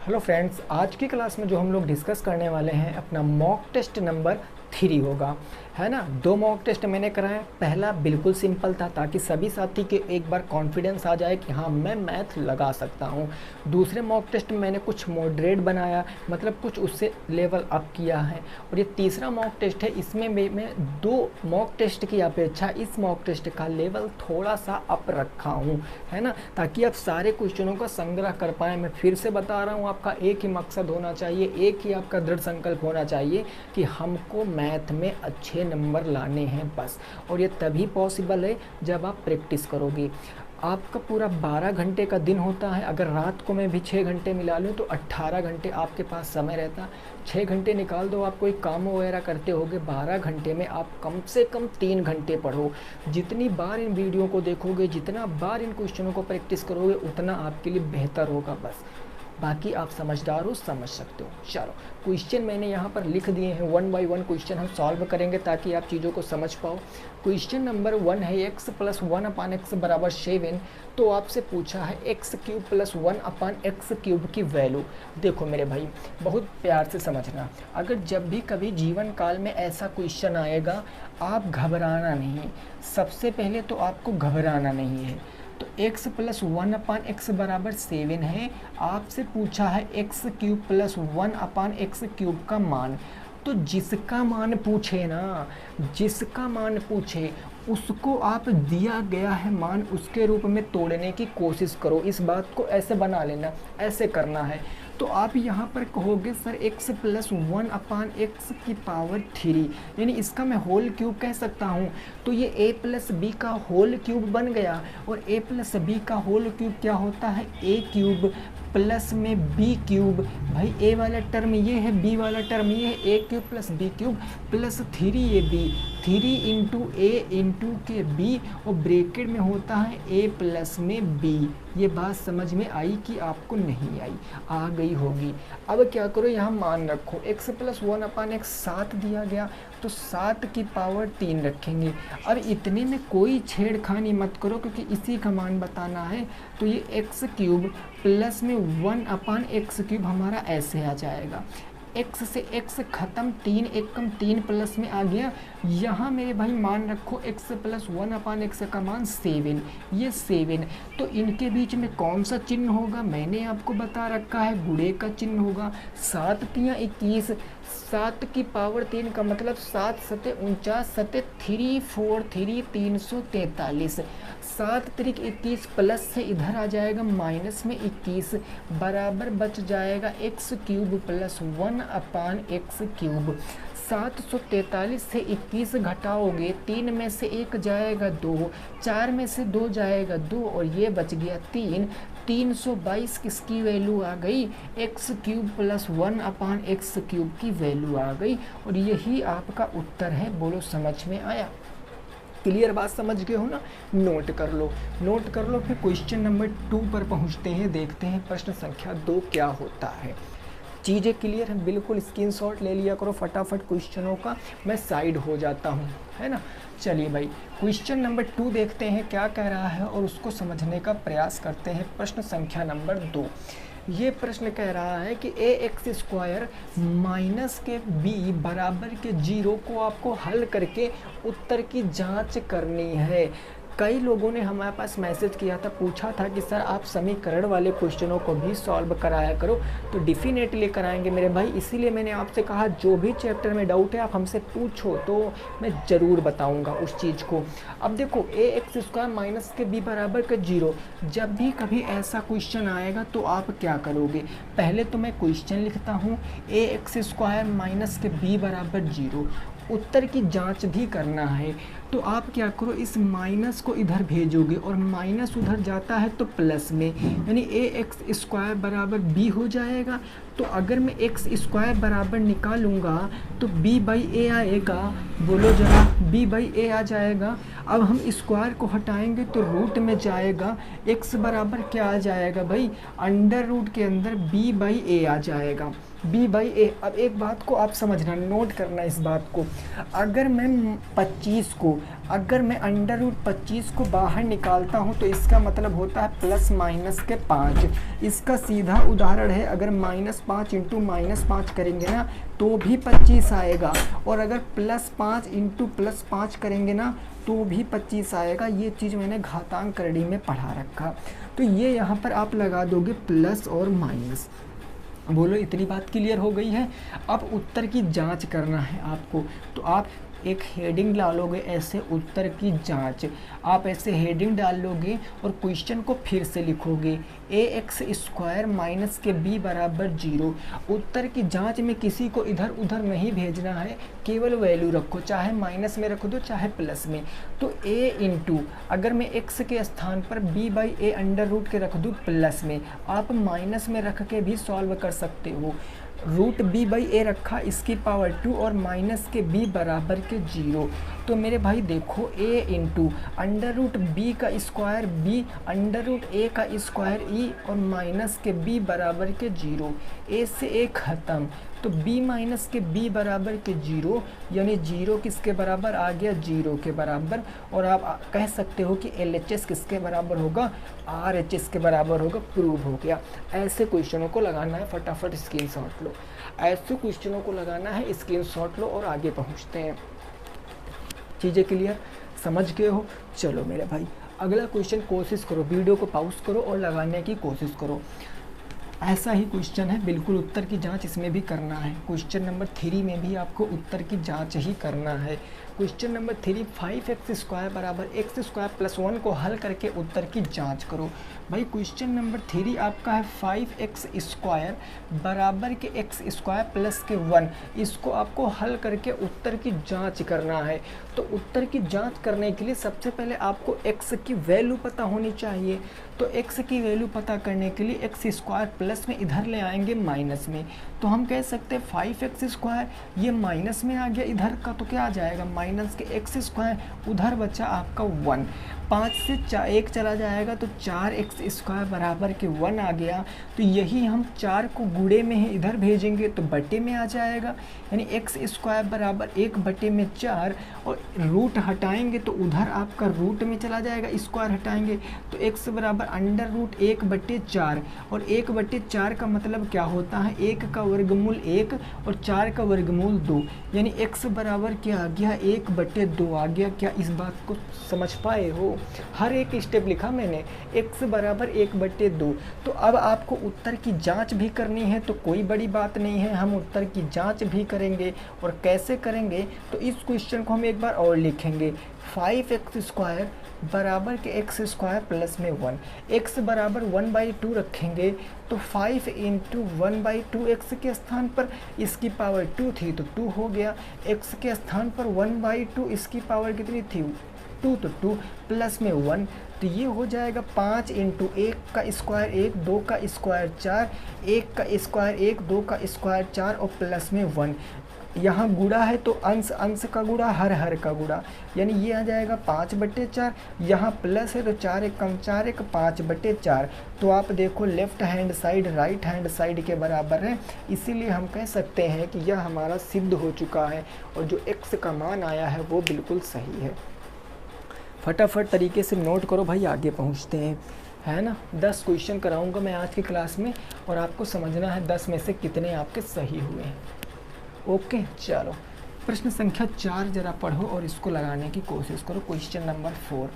Hello friends, आज की class में जो हम लोग डिस्कस करने वाले हैं अपना मॉक टेस्ट नंबर 3 होगा, है ना। 2 मॉक टेस्ट मैंने कराए। पहला बिल्कुल सिंपल था ताकि सभी साथी के एक बार कॉन्फिडेंस आ जाए कि हाँ मैं मैथ लगा सकता हूँ। दूसरे मॉक टेस्ट में मैंने कुछ मॉडरेट बनाया, मतलब कुछ उससे लेवल अप किया है। और ये तीसरा मॉक टेस्ट है, इसमें मैं 2 मॉक टेस्ट की अपेक्षा इस मॉक टेस्ट का लेवल थोड़ा सा अप रखा हूँ, है ना, ताकि आप सारे क्वेश्चनों का संग्रह कर पाएँ। मैं फिर से बता रहा हूँ, आपका एक ही मकसद होना चाहिए, एक ही आपका दृढ़ संकल्प होना चाहिए कि हमको मैथ में अच्छे नंबर लाने हैं बस। और ये तभी पॉसिबल है जब आप प्रैक्टिस करोगे। आपका पूरा 12 घंटे का दिन होता है, अगर रात को मैं भी 6 घंटे मिला लूँ तो 18 घंटे आपके पास समय रहता। 6 घंटे निकाल दो, आप कोई काम वगैरह करते होगे, 12 घंटे में आप कम से कम 3 घंटे पढ़ो। जितनी बार इन वीडियो को देखोगे, जितना बार इन क्वेश्चनों को प्रैक्टिस करोगे, उतना आपके लिए बेहतर होगा बस। बाकी आप समझदार हो, समझ सकते हो। चलो, क्वेश्चन मैंने यहाँ पर लिख दिए हैं, 1 बाई 1 क्वेश्चन हम सॉल्व करेंगे ताकि आप चीज़ों को समझ पाओ। क्वेश्चन नंबर 1 है x + 1/x बराबर 7। तो आपसे पूछा है x³ + 1/x³ की वैल्यू। देखो मेरे भाई, बहुत प्यार से समझना, अगर जब भी कभी जीवन काल में ऐसा क्वेश्चन आएगा, आप घबराना नहीं। सबसे पहले तो आपको घबराना नहीं है। तो x + 1/x बराबर 7 है। आपसे पूछा है x³ + 1/x³ का मान। तो जिसका मान पूछे ना, जिसका मान पूछे उसको आप दिया गया है मान उसके रूप में तोड़ने की कोशिश करो। इस बात को ऐसे बना लेना, ऐसे करना है। तो आप यहाँ पर कहोगे सर x + 1/x⁻³ यानी इसका मैं होल क्यूब कह सकता हूँ। तो ये a + b का होल क्यूब बन गया। और a + b का होल क्यूब क्या होता है? a³ प्लस में b³ भाई a वाला टर्म ये है, b वाला टर्म ये है, a³ + b³ plus 3ab, 3 × a × के b, और ब्रैकेट में होता है a प्लस में b। ये बात समझ में आई कि आपको नहीं आई? आ गई होगी। अब क्या करो, यहाँ मान रखो x + 1/x 7 दिया गया, तो 7 की पावर 3 रखेंगे। अब इतने में कोई छेड़खानी मत करो क्योंकि इसी का मान बताना है। तो ये x³ प्लस में 1/x³ हमारा ऐसे आ जाएगा। x से x खत्म, 3 एकम 3 प्लस में आ गया। यहाँ मेरे भाई मान रखो x + 1/x का मान 7, ये 7। तो इनके बीच में कौन सा चिन्ह होगा? मैंने आपको बता रखा है, गुणे का चिन्ह होगा। 7 × 21, 7 की पावर 3 का मतलब 7 × 7 = 49, 7 343 343। 7 × 21 प्लस से इधर आ जाएगा माइनस में 21, बराबर बच जाएगा x³ + 1/x³। 743 से 21 घटाओगे, 3 में से 1 जाएगा 2, 4 में से 2 जाएगा 2, और ये बच गया 3। 322 किसकी वैल्यू आ गई? x³ + 1/x³ की वैल्यू आ गई। और यही आपका उत्तर है। बोलो, समझ में आया? क्लियर बात समझ गए हो ना? नोट कर लो, नोट कर लो। फिर क्वेश्चन नंबर 2 पर पहुंचते हैं, देखते हैं प्रश्न संख्या 2 क्या होता है। चीज़ें क्लियर है? बिल्कुल स्क्रीनशॉट ले लिया करो फटाफट क्वेश्चनों का, मैं साइड हो जाता हूँ, है ना। चलिए भाई, क्वेश्चन नंबर 2 देखते हैं क्या कह रहा है और उसको समझने का प्रयास करते हैं। प्रश्न संख्या नंबर 2, ये प्रश्न कह रहा है कि ax² माइनस के b बराबर के 0 को आपको हल करके उत्तर की जांच करनी है। कई लोगों ने हमारे पास मैसेज किया था, पूछा था कि सर आप समीकरण वाले क्वेश्चनों को भी सॉल्व कराया करो। तो डेफिनेटली कराएंगे मेरे भाई, इसीलिए मैंने आपसे कहा जो भी चैप्टर में डाउट है आप हमसे पूछो तो मैं ज़रूर बताऊंगा उस चीज़ को। अब देखो, ax² माइनस के b बराबर के 0, जब भी कभी ऐसा क्वेश्चन आएगा तो आप क्या करोगे? पहले तो मैं क्वेश्चन लिखता हूँ, ax² माइनस के b बराबर 0, उत्तर की जांच भी करना है। तो आप क्या करो, इस माइनस को इधर भेजोगे और माइनस उधर जाता है तो प्लस में, यानी ax² बराबर b हो जाएगा। तो अगर मैं x² बराबर निकालूंगा तो b/a आएगा। बोलो जरा, b/a आ जाएगा। अब हम स्क्वायर को हटाएंगे तो रूट में जाएगा, x बराबर क्या आ जाएगा भाई? अंडर रूट के अंदर b/a आ जाएगा, b/a। अब एक बात को आप समझना, नोट करना इस बात को, अगर मैं 25 को अगर मैं अंडर रूट 25 को बाहर निकालता हूँ तो इसका मतलब होता है प्लस माइनस के 5। इसका सीधा उदाहरण है, अगर -5 इंटू -5 करेंगे ना तो भी 25 आएगा, और अगर +5 इंटू +5 करेंगे ना तो भी 25 आएगा। ये चीज़ मैंने घातांक करणी में पढ़ा रखा। तो ये यहाँ पर आप लगा दोगे प्लस और माइनस। बोलो इतनी बात क्लियर हो गई है। अब उत्तर की जांच करना है आपको, तो आप एक हेडिंग डालोगे ऐसे, उत्तर की जांच। आप ऐसे हेडिंग डाल लोगे और क्वेश्चन को फिर से लिखोगे, ax² माइनस के b बराबर 0। उत्तर की जांच में किसी को इधर उधर नहीं भेजना है, केवल वैल्यू रखो, चाहे माइनस में रख दो चाहे प्लस में। तो a इंटू, अगर मैं x के स्थान पर b/a अंडर रूट के रख दूँ प्लस में, आप माइनस में रख के भी सॉल्व कर सकते हो। रूट b/a रखा, इसकी पावर 2 और माइनस के b बराबर के 0। तो मेरे भाई देखो a into under root b का square b under root a का स्क्वायर e और माइनस के b बराबर के 0। a से a खत्म, तो b माइनस के b बराबर के 0, यानी 0 किसके बराबर आ गया, 0 के बराबर। और आप कह सकते हो कि LHS किसके बराबर होगा, RHS के बराबर होगा। प्रूव हो गया। ऐसे क्वेश्चनों को लगाना है, फटाफट स्क्रीनशॉट लो। ऐसे क्वेश्चनों को लगाना है, स्क्रीनशॉट लो और आगे पहुंचते हैं। चीज़ें क्लियर, समझ गए हो? चलो मेरे भाई अगला क्वेश्चन कोशिश करो, वीडियो को पॉज करो और लगाने की कोशिश करो। ऐसा ही क्वेश्चन है, बिल्कुल उत्तर की जांच इसमें भी करना है। क्वेश्चन नंबर 3 में भी आपको उत्तर की जांच ही करना है। क्वेश्चन नंबर 3, 5x² बराबर x² + 1 को हल करके उत्तर की जांच करो। भाई क्वेश्चन नंबर 3 आपका है 5x² बराबर के x² प्लस के 1। इसको आपको हल करके उत्तर की जांच करना है। तो उत्तर की जांच करने के लिए सबसे पहले आपको x की वैल्यू पता होनी चाहिए। तो x की वैल्यू पता करने के लिए x² प्लस में इधर ले आएंगे माइनस में। तो हम कह सकते हैं 5x², ये माइनस में आ गया इधर का, तो क्या आ जाएगा, माइनस के x², उधर बचा आपका 1। 5 से 1 चला जाएगा तो 4x² बराबर के 1 आ गया। तो यही हम 4 को गुणे में है इधर भेजेंगे तो बटे में आ जाएगा, यानी x² बराबर 1/4। और रूट हटाएंगे तो उधर आपका रूट में चला जाएगा, स्क्वायर हटाएंगे तो x बराबर अंडर रूट 1/4। और 1/4 का मतलब क्या होता है, 1 का वर्गमूल 1 और 4 का वर्गमूल 2, यानी x बराबर क्या आ गया, 1/2 आ गया। क्या इस बात को समझ पाए हो? हर एक स्टेप लिखा मैंने, x बराबर 1/2। तो अब आपको उत्तर की जांच भी करनी है, तो कोई बड़ी बात नहीं है, हम उत्तर की जांच भी करेंगे। और कैसे करेंगे, तो इस क्वेश्चन को हम एक बार और लिखेंगे। 5x² बराबर के x² प्लस में 1, x बराबर 1/2 रखेंगे तो 5 इंटू 1/2, x के स्थान पर इसकी पावर 2 थी तो 2 हो गया, x के स्थान पर 1/2 इसकी पावर कितनी थी, 2, तो 2 प्लस में 1, तो ये हो जाएगा 5 इंटू 1 का स्क्वायर 1, 2 का स्क्वायर 4, 1 का स्क्वायर 1, 2 का स्क्वायर 4 और प्लस में 1। यहाँ गुणा है तो अंश अंश का गुणा, हर हर का गुणा, यानी ये आ जाएगा 5/4। यहाँ प्लस है तो 4 1 कम 4 1 5/4। तो आप देखो left hand side right hand side के बराबर है, इसीलिए हम कह सकते हैं कि यह हमारा सिद्ध हो चुका है और जो x का मान आया है वो बिल्कुल सही है। फटाफट तरीके से नोट करो भाई, आगे पहुँचते हैं, है ना। 10 क्वेश्चन कराऊंगा मैं आज की क्लास में और आपको समझना है 10 में से कितने आपके सही हुए हैं। ओके चलो, प्रश्न संख्या 4 जरा पढ़ो और इसको लगाने की कोशिश करो। क्वेश्चन नंबर 4,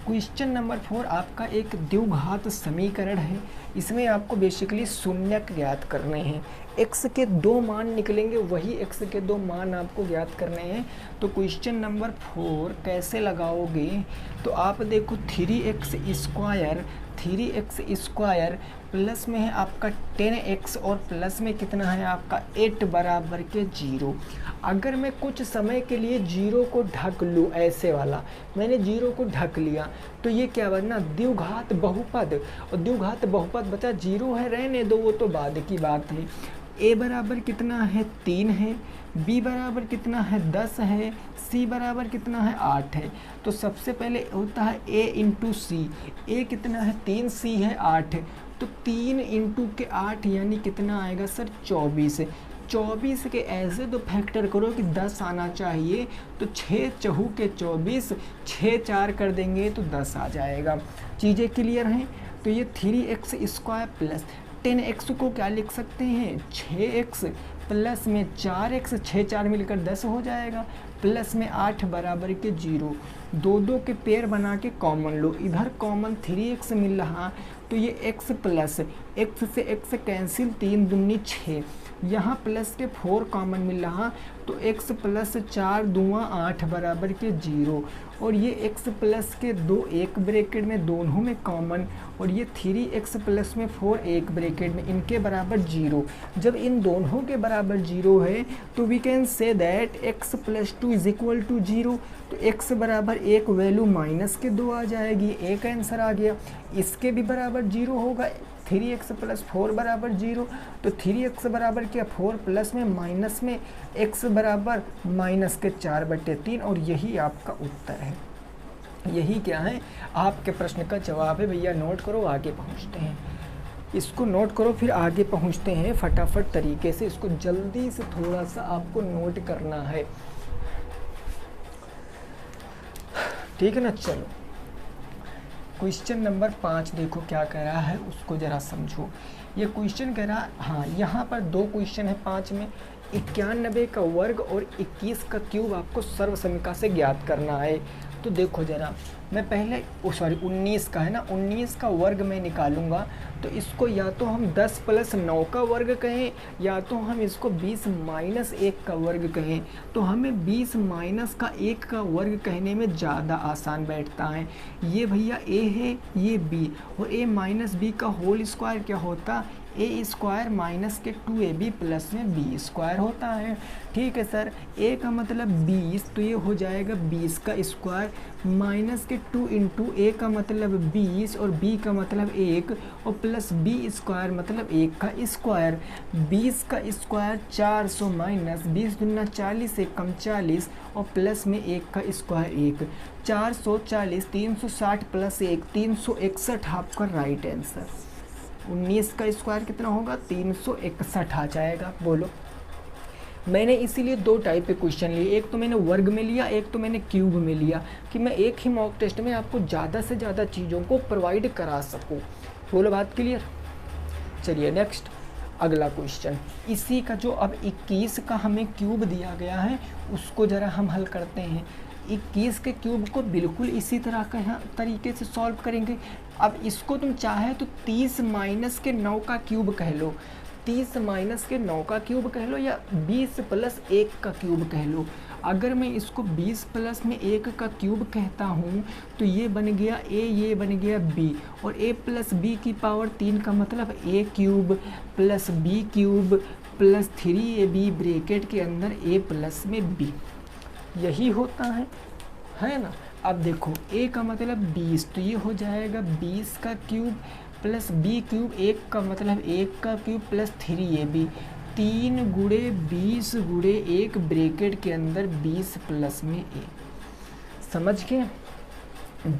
क्वेश्चन नंबर 4 आपका एक द्विघात समीकरण है। इसमें आपको बेसिकली शून्यक ज्ञात करने हैं। x के 2 मान निकलेंगे, वही x के 2 मान आपको ज्ञात करने हैं। तो क्वेश्चन नंबर 4 कैसे लगाओगे, तो आप देखो 3x² प्लस में है आपका 10x और प्लस में कितना है आपका 8 बराबर के 0। अगर मैं कुछ समय के लिए 0 को ढक लूँ, ऐसे वाला मैंने 0 को ढक लिया, तो ये क्या बना, द्विघात बहुपद। और द्विघात बहुपद बचा 0 है, रहने दो, वो तो बाद की बात है। a बराबर कितना है 3 है, b बराबर कितना है 10 है, c बराबर कितना है 8 है। तो सबसे पहले होता है a इंटू सी, a कितना है 3, c है 8 है, तो 3 इंटू के 8 यानी कितना आएगा सर 24। 24 के ऐसे तो फैक्टर करो कि 10 आना चाहिए, तो 6 चौहू के 24, 6 4 कर देंगे तो 10 आ जाएगा। चीज़ें क्लियर हैं? तो ये 3x स्क्वायर प्लस 10x को क्या लिख सकते हैं, 6x प्लस में 4x, 6 4 मिलकर 10 हो जाएगा, प्लस में 8 बराबर के 0, 2 2 के पेयर बना के कॉमन लो, इधर कॉमन 3x मिल रहा, तो ये x प्लस x से x कैंसिल, 3 दूनी 6, यहाँ प्लस के 4 कॉमन मिल रहा, तो x प्लस 4 दूँ 8 बराबर के 0, और ये x प्लस के 2 एक ब्रैकेट में दोनों में कॉमन, और ये 3x प्लस में 4 एक ब्रैकेट में, इनके बराबर 0। जब इन दोनों के बराबर 0 है तो we can say that x plus 2 is equal to 0, तो x बराबर 1 वैल्यू माइनस के 2 आ जाएगी, एक आंसर आ गया। इसके भी बराबर 0 होगा, 3x प्लस 4 बराबर 0, तो 3x बराबर क्या 4 प्लस में माइनस में x बराबर माइनस के 4/3, और यही आपका उत्तर है। यही क्या है आपके प्रश्न का जवाब है भैया। नोट करो, आगे पहुंचते हैं। इसको नोट करो, फिर आगे पहुंचते हैं फटाफट तरीके से। इसको जल्दी से थोड़ा सा आपको नोट करना है, ठीक है ना। चलो क्वेश्चन नंबर 5 देखो क्या कह रहा है, उसको ज़रा समझो। ये क्वेश्चन कह रहा है, हाँ यहाँ पर 2 क्वेश्चन है 5 में, 91 का वर्ग और 21 का क्यूब आपको सर्वसमीका से ज्ञात करना है। तो देखो ज़रा, मैं पहले 19 का है ना, 19 का वर्ग मैं निकालूंगा, तो इसको या तो हम 10 प्लस 9 का वर्ग कहें, या तो हम इसको 20 माइनस 1 का वर्ग कहें। तो हमें 20 माइनस का 1 का वर्ग कहने में ज़्यादा आसान बैठता है। ये भैया a है, ये b, और a माइनस बी का होल स्क्वायर क्या होता, ए स्क्वायर माइनस के 2ab प्लस में बी स्क्वायर होता है। ठीक है सर, a का मतलब 20, तो ये हो जाएगा 20 का स्क्वायर, माइनस के 2 इंटू a का मतलब 20 और b का मतलब 1, और प्लस b स्क्वायर मतलब 1 का स्क्वायर। 20 का स्क्वायर 400 माइनस 20 दूना 40 से कम 40, और प्लस में 1 का स्क्वायर 1, 440, 360 प्लस 1 361 आपका राइट आंसर। 19 का स्क्वायर कितना होगा, 361 आ जाएगा। बोलो, मैंने इसीलिए 2 टाइप के क्वेश्चन लिए, एक तो मैंने वर्ग में लिया, एक तो मैंने क्यूब में लिया, कि मैं एक ही मॉक टेस्ट में आपको ज़्यादा से ज़्यादा चीज़ों को प्रोवाइड करा सकूं। बोलो, बात क्लियर। चलिए नेक्स्ट अगला क्वेश्चन, इसी का जो अब 21 का हमें क्यूब दिया गया है उसको ज़रा हम हल करते हैं। 21 के क्यूब को बिल्कुल इसी तरह का तरीके से सॉल्व करेंगे। अब इसको तुम चाहे तो 30 माइनस के 9 का क्यूब कह लो, 30 माइनस के 9 का क्यूब कह लो, या 20 प्लस 1 का क्यूब कह लो। अगर मैं इसको 20 प्लस में 1 का क्यूब कहता हूँ तो ये बन गया a, ये बन गया b, और a प्लस b की पावर 3 का मतलब a cube plus b cube plus 3ab bracket के अंदर a प्लस में b, यही होता है ना। अब देखो a का मतलब 20, तो ये हो जाएगा 20 का क्यूब प्लस b क्यूब, 1 का मतलब 1 का क्यूब प्लस 3ab, 3 गुणे 20 गुणे 1 ब्रैकेट के अंदर 20 प्लस में a। समझ गए।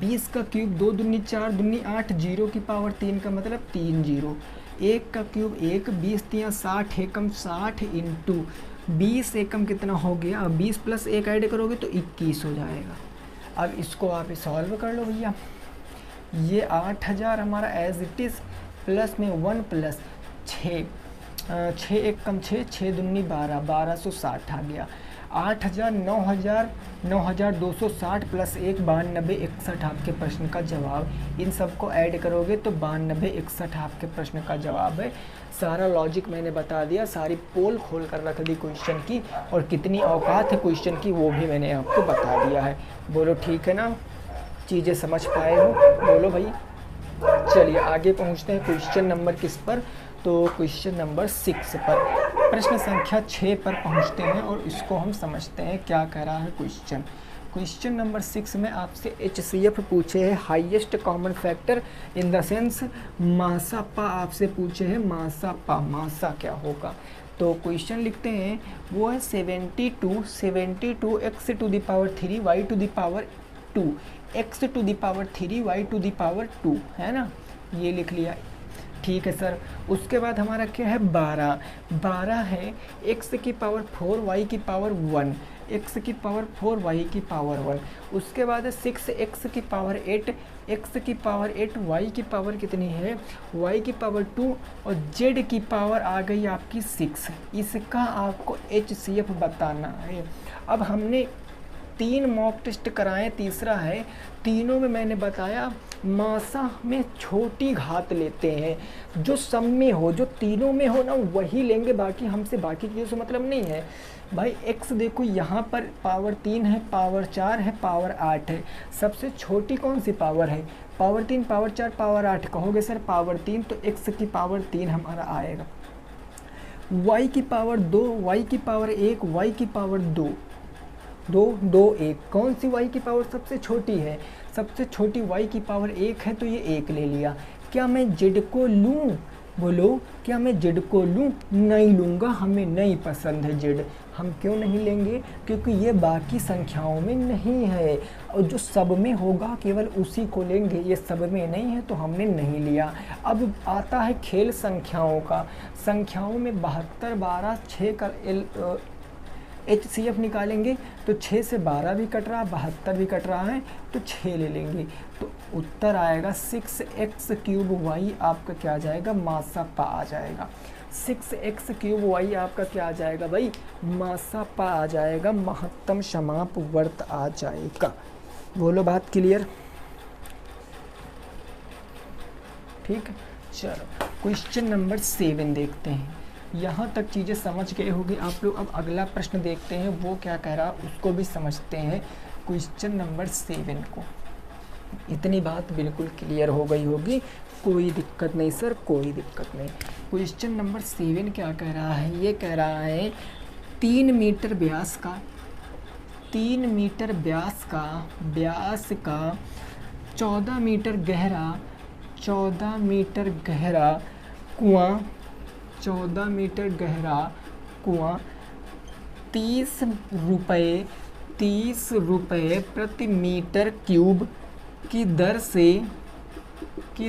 20 का क्यूब 2 दूनी 4 दूनी 8, 0 की पावर 3 का मतलब 3 0, 1 का क्यूब 1, 20 3 60 एकम 60 इंटू 20 एकम कितना हो गया, अब 20 प्लस 1 ऐड करोगे तो 21 हो जाएगा। अब इसको आप सॉल्व कर लो भैया। ये 8000 हमारा एज इट इज़, प्लस में 1 प्लस 6, 6 एकम 6, 6 दूनी 12, 1260 आ गया। 8000, 9000, 9260 प्लस 1 92 61 आपके प्रश्न का जवाब। इन सबको ऐड करोगे तो 92 61 आपके प्रश्न का जवाब है। सारा लॉजिक मैंने बता दिया, सारी पोल खोल कर रख दी क्वेश्चन की, और कितनी औकात है क्वेश्चन की वो भी मैंने आपको बता दिया है। बोलो ठीक है ना, चीज़ें समझ पाए हो? बोलो भाई। चलिए आगे पहुंचते हैं क्वेश्चन नंबर किस पर, तो क्वेश्चन नंबर 6 पर, प्रश्न संख्या 6 पर पहुंचते हैं और इसको हम समझते हैं क्या कह रहा है क्वेश्चन। क्वेश्चन नंबर 6 में आपसे HCF पूछे है, highest common factor in the sense मासा पा आपसे पूछे है, मासा पा, मासा क्या होगा। तो क्वेश्चन लिखते हैं, वो है 72 x to the power 3 y to the power 2 x to the power 3 y to the power 2, है ना, ये लिख लिया। ठीक है सर। उसके बाद हमारा क्या है 12, 12 है x की पावर 4 y की पावर 1, x की पावर 4 y की पावर 1। उसके बाद है 6 x की पावर 8, x की पावर 8, y की पावर कितनी है, y की पावर 2 और z की पावर आ गई आपकी 6। इसका आपको HCF बताना है। अब हमने 3 मॉक टेस्ट कराए, तीसरा है, तीनों में मैंने बताया मासा में छोटी घात लेते हैं, जो सब में हो, जो तीनों में हो ना वही लेंगे, बाकी हमसे बाकी चीज़ों से मतलब नहीं है भाई। x देखो यहाँ पर पावर 3 है, पावर 4 है, पावर 8 है, सबसे छोटी कौन सी पावर है, पावर 3, पावर 4, पावर 8। कहोगे सर पावर 3, तो x की पावर 3 हमारा आएगा, y की पावर 2, y की पावर 1, y की पावर 2, 2, 2, 1। कौन सी y की पावर सबसे छोटी है, सबसे छोटी y की पावर 1 है, तो ये 1 ले लिया। क्या मैं z को लूँ, बोलो क्या मैं z को लूँ, नहीं लूँगा, हमें नहीं पसंद है z। हम क्यों नहीं लेंगे, क्योंकि ये बाकी संख्याओं में नहीं है, और जो सब में होगा केवल उसी को लेंगे, ये सब में नहीं है तो हमने नहीं लिया। अब आता है खेल संख्याओं का। संख्याओं में 72, 12, 6 का HCF निकालेंगे, तो 6 से 12 भी कट रहा, 72 भी कट रहा है, तो 6 ले लेंगे। तो उत्तर आएगा 6x³ y आपका क्या आ जाएगा, मासापा आ जाएगा। 6x³ y आपका क्या आ जाएगा भाई, मासापा आ जाएगा, महत्तम समाप वर्त आ जाएगा। बोलो बात क्लियर, ठीक है। चलो क्वेश्चन नंबर 7 देखते हैं। यहाँ तक चीज़ें समझ गए होगी आप लोग। अब अगला प्रश्न देखते हैं, वो क्या कह रहा उसको भी समझते हैं। क्वेश्चन नंबर 7 को, इतनी बात बिल्कुल क्लियर हो गई होगी, कोई दिक्कत नहीं सर, कोई दिक्कत नहीं। क्वेश्चन नंबर 7 क्या कह रहा है, ये कह रहा है 3 मीटर व्यास का, 3 मीटर व्यास का 14 मीटर गहरा, 14 मीटर गहरा कुआं, 14 मीटर गहरा कुआं 30 रुपये प्रति मीटर क्यूब की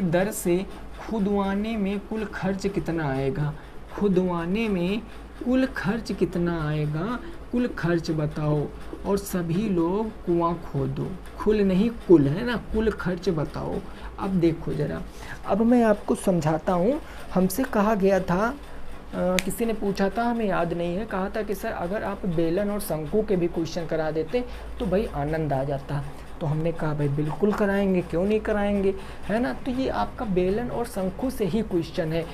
दर से खुदवाने में कुल खर्च कितना आएगा, खुदवाने में कुल खर्च कितना आएगा, कुल खर्च बताओ। और सभी लोग कुआं खोदो, खुल नहीं कुल है ना, कुल खर्च बताओ। अब देखो ज़रा, अब मैं आपको समझाता हूँ। हमसे कहा गया था, किसी ने पूछा था, हमें याद नहीं है, कहा था कि सर अगर आप बेलन और शंकु के भी क्वेश्चन करा देते तो भाई आनंद आ जाता। तो हमने कहा भाई बिल्कुल कराएंगे, क्यों नहीं कराएंगे, है ना। तो ये आपका बेलन और शंकु से ही क्वेश्चन है।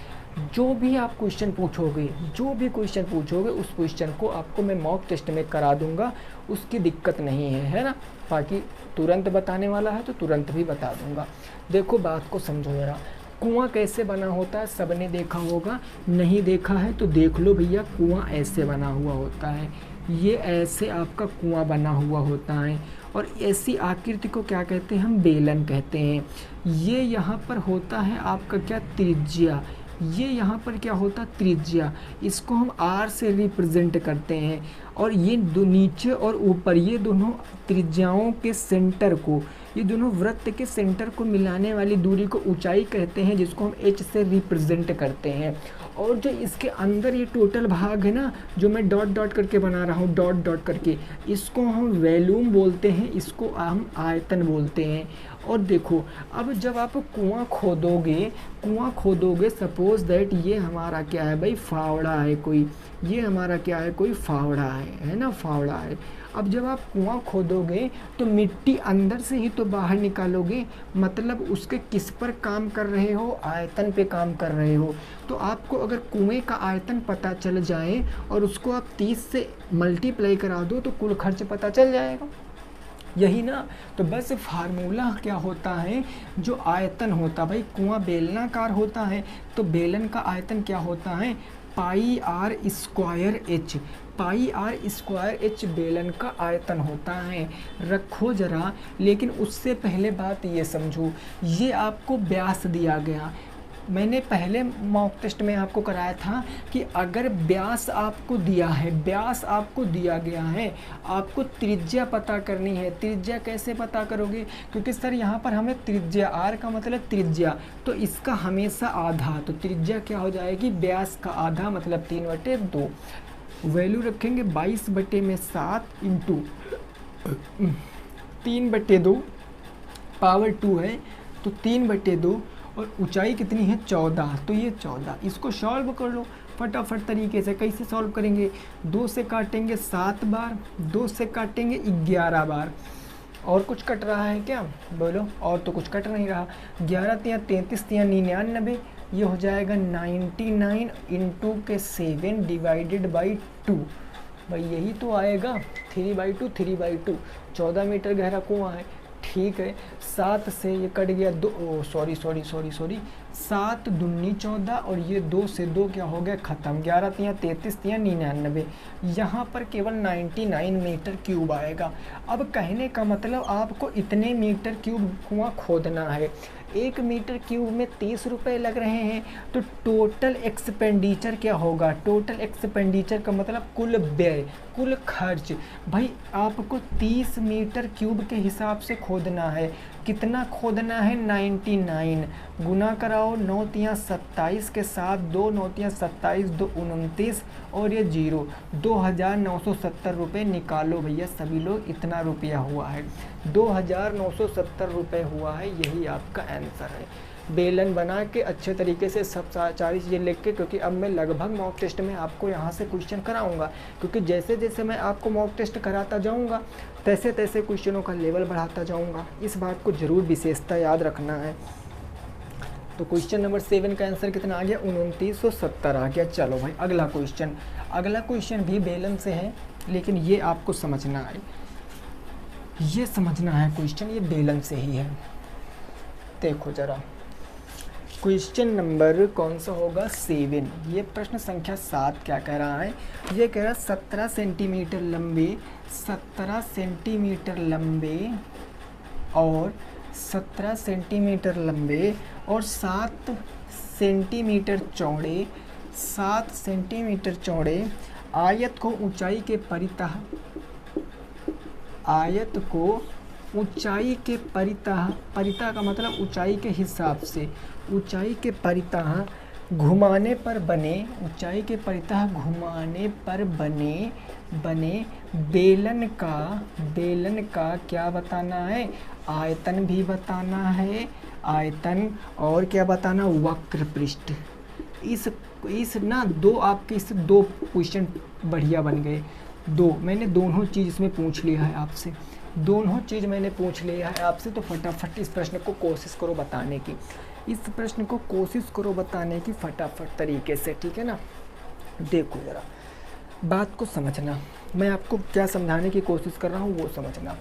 जो भी आप क्वेश्चन पूछोगे, उस क्वेश्चन को आपको मैं मॉक टेस्ट में करा दूंगा, उसकी दिक्कत नहीं है ना। बाकी तुरंत बताने वाला है तो तुरंत भी बता दूंगा। देखो बात को समझो ज़रा, कुआं कैसे बना होता है सबने देखा होगा, नहीं देखा है तो देख लो भैया। कुआं ऐसे बना हुआ होता है, ये ऐसे आपका कुआं बना हुआ होता है, और ऐसी आकृति को क्या कहते हैं, हम बेलन कहते हैं। ये यहाँ पर होता है आपका क्या, त्रिज्या। ये यहाँ पर क्या होता है, त्रिज्या। इसको हम R से रिप्रेजेंट करते हैं। और ये दो नीचे और ऊपर, ये दोनों त्रिज्याओं के सेंटर को, ये दोनों वृत्त के सेंटर को मिलाने वाली दूरी को ऊंचाई कहते हैं, जिसको हम H से रिप्रेजेंट करते हैं। और जो इसके अंदर ये टोटल भाग है ना, जो मैं डॉट डॉट करके बना रहा हूँ, डॉट डॉट करके, इसको हम वॉल्यूम बोलते हैं, इसको हम आयतन बोलते हैं। और देखो अब जब आप कुआं खोदोगे, सपोज दैट ये हमारा क्या है भाई, फावड़ा है कोई, ये हमारा क्या है, कोई फावड़ा है ना, फावड़ा है। अब जब आप कुआं खोदोगे तो मिट्टी अंदर से ही तो बाहर निकालोगे, मतलब उसके किस पर काम कर रहे हो, आयतन पे काम कर रहे हो। तो आपको अगर कुएं का आयतन पता चल जाए और उसको आप 30 से मल्टीप्लाई करा दो तो कुल खर्च पता चल जाएगा, यही ना। तो बस फार्मूला क्या होता है, जो आयतन होता है भाई, कुआं बेलनाकार होता है तो बेलन का आयतन क्या होता है, pi r square h, pi r square h बेलन का आयतन होता है। रखो जरा, लेकिन उससे पहले बात ये समझो, ये आपको व्यास दिया गया, मैंने पहले मॉक टेस्ट में आपको कराया था कि अगर व्यास आपको दिया है, व्यास आपको दिया गया है, आपको त्रिज्या पता करनी है। त्रिज्या कैसे पता करोगे? क्योंकि सर यहाँ पर हमें त्रिज्या, आर का मतलब त्रिज्या, तो इसका हमेशा आधा, तो त्रिज्या क्या हो जाएगी? व्यास का आधा मतलब 3/2। वैल्यू रखेंगे 22/7 इंटू 3/2, पावर 2 है तो 3/2, और ऊंचाई कितनी है? 14, तो ये 14। इसको सॉल्व कर लो फटाफट तरीके से। कैसे सॉल्व करेंगे? 2 से काटेंगे 7 बार, 2 से काटेंगे 11 बार। और कुछ कट रहा है क्या? बोलो, और तो कुछ कट नहीं रहा। 11 तिया 33 तिया 99, ये हो जाएगा 99 इंटू के 7 डिवाइडेड बाई 2। भाई यही तो आएगा, 3/2, 3/2। 14 मीटर गहरा कुआं है, ठीक है। 7 से ये कट गया 2, सॉरी 7 दूनी 14, और ये 2 से 2 क्या हो गया? ख़त्म। 11 तिया 33 तिया 99, यहाँ पर केवल 99 मीटर क्यूब आएगा। अब कहने का मतलब आपको इतने मीटर क्यूब कुआं खोदना है। 1 मीटर क्यूब में 30 रुपये लग रहे हैं, तो टोटल एक्सपेंडिचर क्या होगा? टोटल एक्सपेंडिचर का मतलब कुल व्यय, कुल खर्च। भाई आपको 30 मीटर क्यूब के हिसाब से खोदना है। कितना खोदना है? 99। गुना कराओ 9 तिया 27 के साथ, 2 9 तिया 27, 2 29, और ये 0, 2970 रुपये निकालो भैया सभी लोग। इतना रुपया हुआ है, 2970 रुपये हुआ है। यही आपका आंसर है। बेलन बना के अच्छे तरीके से सब सारी चीज़ें लिख के, क्योंकि अब मैं लगभग मॉक टेस्ट में आपको यहाँ से क्वेश्चन कराऊंगा, क्योंकि जैसे जैसे मैं आपको मॉक टेस्ट कराता जाऊंगा तैसे तैसे क्वेश्चनों का लेवल बढ़ाता जाऊंगा। इस बात को ज़रूर विशेषता याद रखना है। तो क्वेश्चन नंबर 7 का आंसर कितना आ गया? 2970 आ गया। चलो भाई अगला क्वेश्चन। अगला क्वेश्चन भी बेलन से है, लेकिन ये आपको समझना है, ये समझना है क्वेश्चन, ये बेलन से ही है। देखो ज़रा, क्वेश्चन नंबर कौन सा होगा? 7। ये प्रश्न संख्या 7 क्या कह रहा है? ये कह रहा है 17 सेंटीमीटर लंबे, 17 सेंटीमीटर लंबे और 17 सेंटीमीटर लंबे और 7 सेंटीमीटर चौड़े, 7 सेंटीमीटर चौड़े आयत को ऊंचाई के परितः, आयत को ऊंचाई के परितः, परितः का मतलब ऊंचाई के हिसाब से, ऊंचाई के परितः घुमाने पर बने, ऊंचाई के परितः घुमाने पर बने बेलन का क्या बताना है? आयतन भी बताना है, आयतन, और क्या बताना? वक्र पृष्ठ। इस ना दो आपके इस 2 क्वेश्चन बढ़िया बन गए। 2 मैंने दोनों चीज़ इसमें पूछ लिया है आपसे, दोनों चीज़ मैंने पूछ लिया है आपसे। तो फटाफट इस प्रश्न को कोशिश करो बताने की, इस प्रश्न को कोशिश करो बताने की फटाफट तरीके से, ठीक है ना। देखो ज़रा बात को समझना, मैं आपको क्या समझाने की कोशिश कर रहा हूँ वो समझना।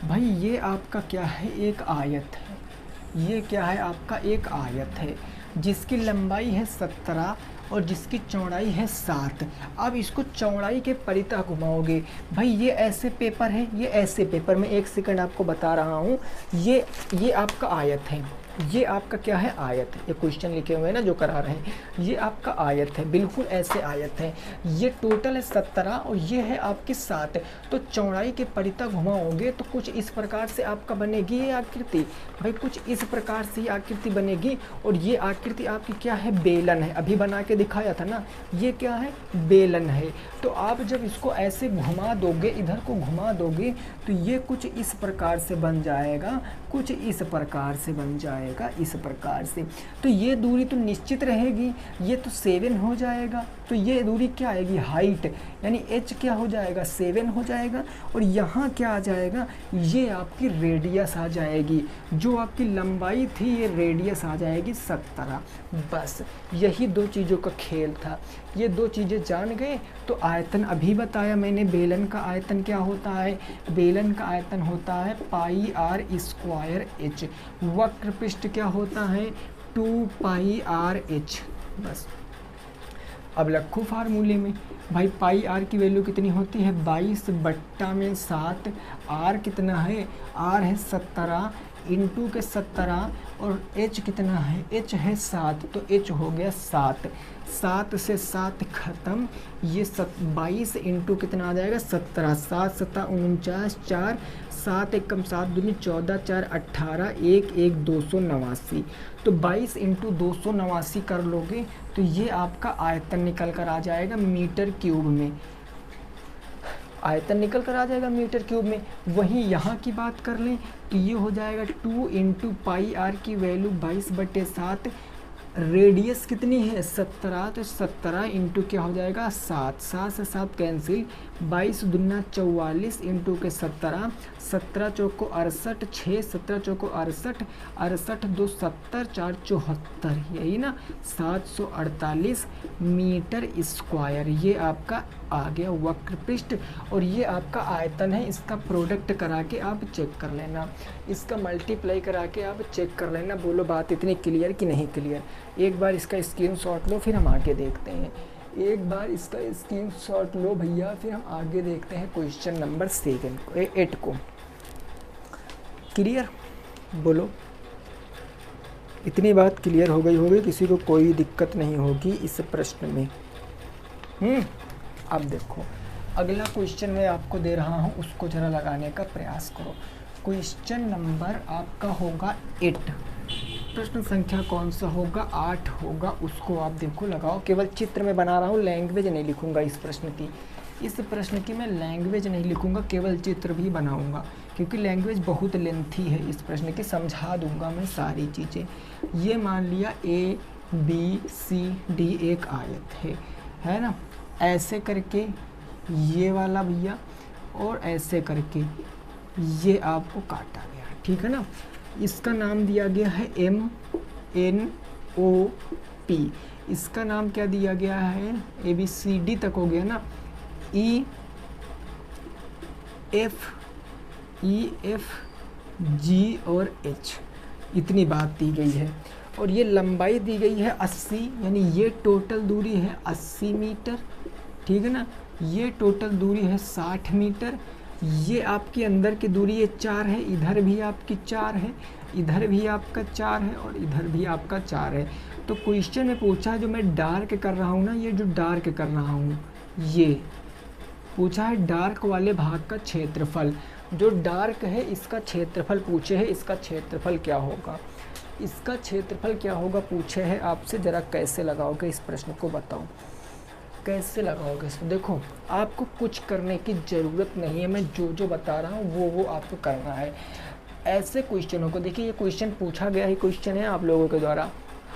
भाई ये आपका क्या है? एक आयत है। ये क्या है? आपका एक आयत है जिसकी लंबाई है 17 और जिसकी चौड़ाई है 7। अब इसको चौड़ाई के परितः घुमाओगे। भाई ये ऐसे पेपर है, ये ऐसे पेपर में 1 सेकंड आपको बता रहा हूँ। ये आपका आयत है, ये आपका क्या है? आयत। ये क्वेश्चन लिखे हुए हैं ना जो करा रहे हैं, ये आपका आयत है, बिल्कुल ऐसे आयत है। ये टोटल है 17 और ये है आपकी 7। तो चौड़ाई के परितः घुमाओगे तो कुछ इस प्रकार से आपका बनेगी ये आकृति। भाई कुछ इस प्रकार से ये आकृति बनेगी, और ये आकृति आपकी क्या है? बेलन है। अभी बना के दिखाया था ना, ये क्या है? बेलन है। तो आप जब इसको ऐसे घुमा दोगे, इधर को घुमा दोगे, तो ये कुछ इस प्रकार से बन जाएगा, कुछ इस प्रकार से बन जाएगा, इस प्रकार से। तो ये दूरी तो निश्चित रहेगी, ये तो 7 हो जाएगा। तो ये दूरी क्या आएगी? हाइट, यानी h क्या हो जाएगा? 7 हो जाएगा। और यहाँ क्या आ जाएगा? ये आपकी रेडियस आ जाएगी, जो आपकी लंबाई थी ये रेडियस आ जाएगी 17। बस यही 2 चीज़ों का खेल था। ये 2 चीज़ें जान गए तो आयतन अभी बताया मैंने। बेलन का आयतन क्या होता है? बेलन का आयतन होता है πr²h। वक्र पृष्ठ क्या होता है? 2πrh। बस अब रखो फार्मूले में। भाई πr की वैल्यू कितनी होती है? 22/7। r कितना है? r है 17 इंटू के 17 और h कितना है, h है 7, तो h हो गया 7, 7 से 7 खत्म, ये 22 इंटू कितना आ जाएगा 17, 7 7 49, 4 7 एकम 7 दूनी 14, 4 18, 1 1 289। तो 22 इंटू 289 कर लोगे तो ये आपका आयतन निकल कर आ जाएगा मीटर क्यूब में, आयतन निकल कर आ जाएगा मीटर क्यूब में। वहीं यहाँ की बात कर लें तो ये हो जाएगा 2 इंटू पाई आर की वैल्यू 22/7, रेडियस कितनी है 17, तो 17 इंटू क्या हो जाएगा 7, 7 से 7 कैंसिल, 22 दूना 44 इंटू के 17, 17 चौको 68, 6 17 चौको 68, 68 2 70, 4 74, यही ना 748 मीटर स्क्वायर, ये आपका आ गया वक्र पृष्ठ। और ये आपका आयतन है, इसका प्रोडक्ट करा के आप चेक कर लेना, इसका मल्टीप्लाई करा के आप चेक कर लेना। बोलो बात इतनी क्लियर कि नहीं क्लियर? एक बार इसका स्क्रीनशॉट लो फिर हम आगे देखते हैं, एक बार इसका स्क्रीनशॉट लो भैया, फिर हम आगे देखते हैं क्वेश्चन नंबर 8 को। क्लियर? बोलो इतनी बात क्लियर हो गई होगी, किसी को कोई दिक्कत नहीं होगी इस प्रश्न में। अब देखो अगला क्वेश्चन मैं आपको दे रहा हूँ, उसको जरा लगाने का प्रयास करो। क्वेश्चन नंबर आपका होगा 8, प्रश्न संख्या कौन सा होगा 8 होगा, उसको आप देखो लगाओ। केवल चित्र में बना रहा हूँ, लैंग्वेज नहीं लिखूंगा इस प्रश्न की, इस प्रश्न की मैं लैंग्वेज नहीं लिखूंगा, केवल चित्र भी बनाऊंगा, क्योंकि लैंग्वेज बहुत लेंथी है इस प्रश्न की, समझा दूंगा मैं सारी चीज़ें। ये मान लिया ABCD एक आयत है ना, ऐसे करके ये वाला भैया और ऐसे करके ये आपको काटा गया, ठीक है ना। इसका नाम दिया गया है MNOP, इसका नाम क्या दिया गया है, ABCD तक हो गया ना, EF G और H, इतनी बात दी गई है। और ये लंबाई दी गई है 80, यानी ये टोटल दूरी है 80 मीटर, ठीक है ना। ये टोटल दूरी है 60 मीटर, ये आपकी अंदर की दूरी ये 4 है, इधर भी आपकी 4 है, इधर भी आपका 4 है और इधर भी आपका 4 है। तो क्वेश्चन में पूछा है, जो मैं डार्क कर रहा हूँ ना, ये जो डार्क कर रहा हूँ, ये पूछा है डार्क वाले भाग का क्षेत्रफल, जो डार्क है इसका क्षेत्रफल पूछे है, इसका क्षेत्रफल क्या होगा, इसका क्षेत्रफल क्या होगा पूछे है आपसे। ज़रा कैसे लगाओगे इस प्रश्न को बताओ, कैसे लगाओगे इसको। देखो आपको कुछ करने की ज़रूरत नहीं है, मैं जो बता रहा हूँ वो आपको करना है। ऐसे क्वेश्चनों को देखिए, ये क्वेश्चन पूछा गया ही क्वेश्चन है आप लोगों के द्वारा,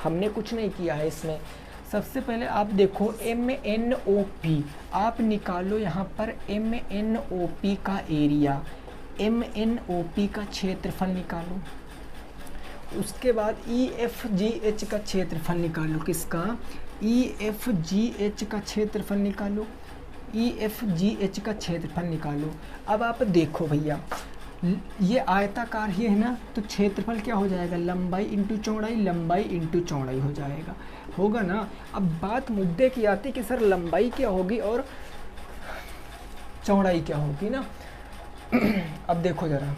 हमने कुछ नहीं किया है इसमें। सबसे पहले आप देखो MNOP, आप निकालो यहाँ पर MNOP का एरिया, MNOP का क्षेत्रफल निकालो। उसके बाद EFGH का क्षेत्रफल निकालो, किसका, EFGH का क्षेत्रफल निकालो, EFGH का क्षेत्रफल निकालो। अब आप देखो भैया, ये आयताकार ही है ना, तो क्षेत्रफल क्या हो जाएगा, लंबाई इंटू चौड़ाई, लंबाई इंटू चौड़ाई हो जाएगा, होगा ना। अब बात मुद्दे की आती कि सर लंबाई क्या होगी और चौड़ाई क्या होगी ना। अब देखो ज़रा,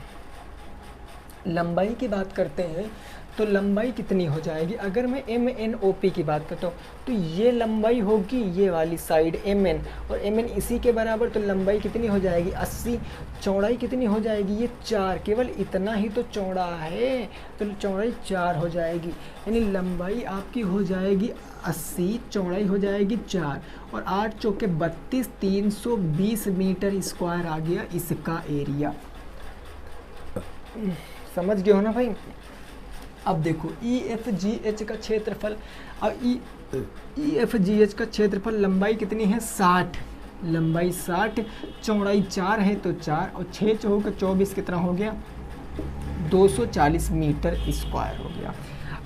लंबाई की बात करते हैं तो लंबाई कितनी हो जाएगी, अगर मैं MNOP की बात करता हूँ तो ये लंबाई होगी ये वाली साइड MN, और MN इसी के बराबर, तो लंबाई कितनी हो जाएगी 80, चौड़ाई कितनी हो जाएगी ये 4, केवल इतना ही तो चौड़ा है, तो चौड़ाई 4 हो जाएगी, यानी लंबाई आपकी हो जाएगी 80, चौड़ाई हो जाएगी 4, और 8 चौके 32, 320 मीटर स्क्वायर आ गया इसका एरिया। समझ गए हो ना भाई। अब देखो EFGH का क्षेत्रफल, अब EFGH का क्षेत्रफल, लंबाई कितनी है 60, लंबाई 60, चौड़ाई 4 है तो 4, और 6 चौक 24 कितना हो गया 240 मीटर स्क्वायर हो गया।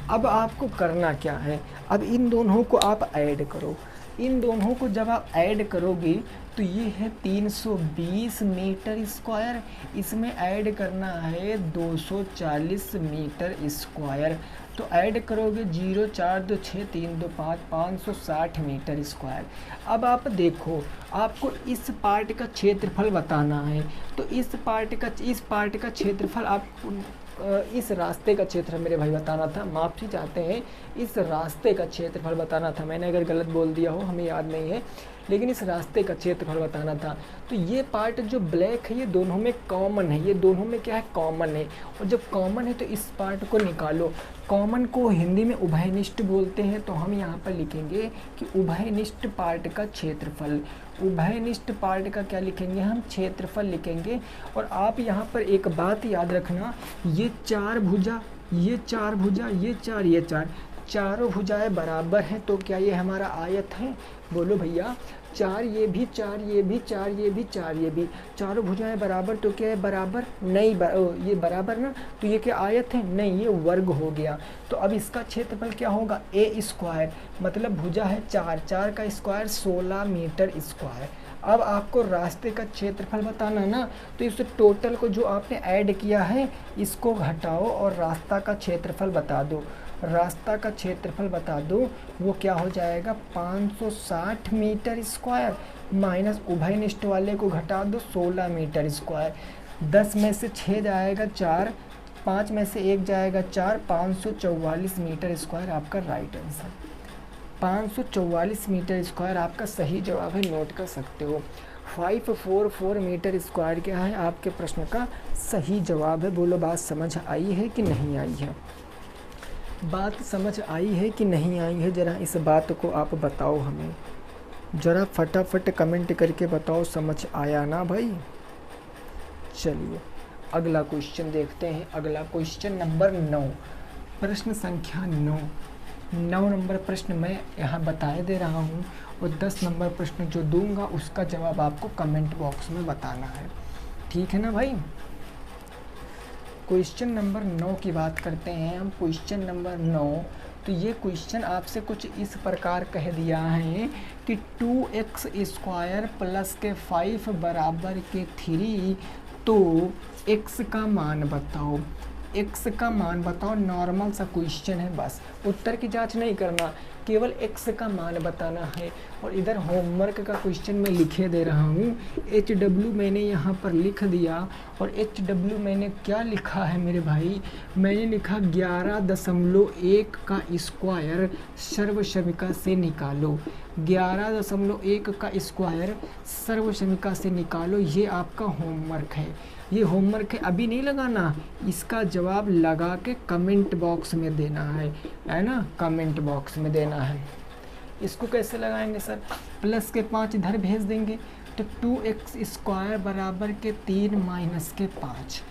अब आपको करना क्या है, अब इन दोनों को आप ऐड करो, इन दोनों को जब आप ऐड करोगे तो ये है 320 मीटर स्क्वायर, इसमें ऐड करना है 240 मीटर स्क्वायर, तो ऐड करोगे 0 4 2 6 3 2 5 560 मीटर स्क्वायर। अब आप देखो, आपको इस पार्ट का क्षेत्रफल बताना है, तो इस पार्ट का क्षेत्रफल आप इस रास्ते का क्षेत्र मेरे भाई बताना था, माफ़ी चाहते हैं, इस रास्ते का क्षेत्रफल बताना था। मैंने अगर गलत बोल दिया हो हमें याद नहीं है, लेकिन इस रास्ते का क्षेत्रफल बताना था। तो ये पार्ट जो ब्लैक है ये दोनों में कॉमन है, ये दोनों में क्या है, कॉमन है। और जब कॉमन है तो इस पार्ट को निकालो। कॉमन को हिंदी में उभयनिष्ठ बोलते हैं, तो हम यहाँ पर लिखेंगे कि उभयनिष्ठ पार्ट का क्षेत्रफल। उभयनिष्ठ पार्ट का क्या लिखेंगे हम, क्षेत्रफल लिखेंगे। और आप यहाँ पर एक बात याद रखना, ये चार भुजा, ये चार भुजा, ये चार, ये चार, चारों भुजाएं बराबर हैं, तो क्या ये हमारा आयत है? बोलो भैया, चार ये भी, चार ये भी, चार ये भी, चार ये भी, चारों भुजाएं बराबर, तो क्या है बराबर? नहीं, ये बराबर ना, तो ये क्या आयत है? नहीं, ये वर्ग हो गया। तो अब इसका क्षेत्रफल क्या होगा, ए स्क्वायर, मतलब भुजा है चार, चार का स्क्वायर 16 मीटर स्क्वायर। अब आपको रास्ते का क्षेत्रफल बताना ना, तो इस टोटल को जो आपने ऐड किया है इसको घटाओ और रास्ता का क्षेत्रफल बता दो। रास्ता का क्षेत्रफल बता दो, वो क्या हो जाएगा, 560 मीटर स्क्वायर, माइनस उभयनिष्ठ वाले को घटा दो 16 मीटर स्क्वायर। 10 में से 6 जाएगा 4, 5 में से 1 जाएगा 4, 544 मीटर स्क्वायर आपका राइट आंसर। 544 मीटर स्क्वायर आपका सही जवाब है, नोट कर सकते हो। 544 मीटर स्क्वायर क्या है आपके प्रश्न का सही जवाब है। बोलो बात समझ आई है कि नहीं आई है? बात समझ आई है कि नहीं आई है? ज़रा इस बात को आप बताओ हमें, ज़रा फटाफट कमेंट करके बताओ, समझ आया ना भाई? चलिए अगला क्वेश्चन देखते हैं। अगला क्वेश्चन नंबर 9, प्रश्न संख्या 9 नंबर प्रश्न मैं यहाँ बताए दे रहा हूँ, और 10 नंबर प्रश्न जो दूंगा उसका जवाब आपको कमेंट बॉक्स में बताना है, ठीक है ना भाई? क्वेश्चन नंबर 9 की बात करते हैं हम। क्वेश्चन नंबर 9, तो ये क्वेश्चन आपसे कुछ इस प्रकार कह दिया है कि 2x स्क्वायर प्लस के 5 बराबर के 3, तो x का मान बताओ। x का मान बताओ, नॉर्मल सा क्वेश्चन है, बस उत्तर की जांच नहीं करना, केवल x का मान बताना है। और इधर होमवर्क का क्वेश्चन मैं लिखे दे रहा हूँ। HW मैंने यहाँ पर लिख दिया, और HW मैंने क्या लिखा है मेरे भाई, मैंने लिखा 11.1 का स्क्वायर सर्वसमिका से निकालो। 11.1 का स्क्वायर सर्वसमिका से निकालो, ये आपका होमवर्क है। ये होमवर्क है, अभी नहीं लगाना, इसका जवाब लगा के कमेंट बॉक्स में देना है ना, कमेंट बॉक्स में देना है। इसको कैसे लगाएंगे सर, प्लस के 5 इधर भेज देंगे, तो 2x स्क्वायर बराबर के 3 माइनस के 5,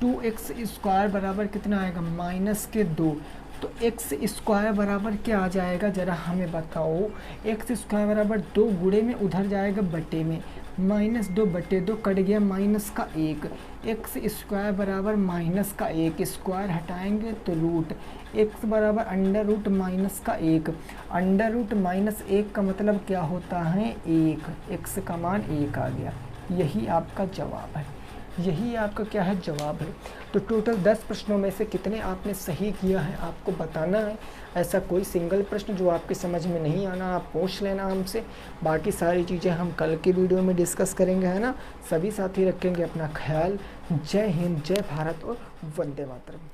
2x स्क्वायर बराबर कितना आएगा, माइनस के 2, तो x स्क्वायर बराबर क्या आ जाएगा, ज़रा हमें बताओ। x स्क्वायर बराबर 2 गुणे में उधर जाएगा बटे में, -2 बटे 2 कट गया माइनस का 1, x स्क्वायर बराबर माइनस का 1, स्क्वायर हटाएंगे तो रूट, x बराबर अंडर रूट माइनस का 1, अंडर रूट माइनस 1 का मतलब क्या होता है 1, x का मान 1 आ गया। यही आपका जवाब है, यही आपका क्या है, जवाब है। तो टोटल 10 प्रश्नों में से कितने आपने सही किया है आपको बताना है। ऐसा कोई सिंगल प्रश्न जो आपके समझ में नहीं आना आप पूछ लेना हमसे, बाकी सारी चीज़ें हम कल के वीडियो में डिस्कस करेंगे, है ना। सभी साथी रखेंगे अपना ख्याल। जय हिंद, जय भारत और वंदे मातरम।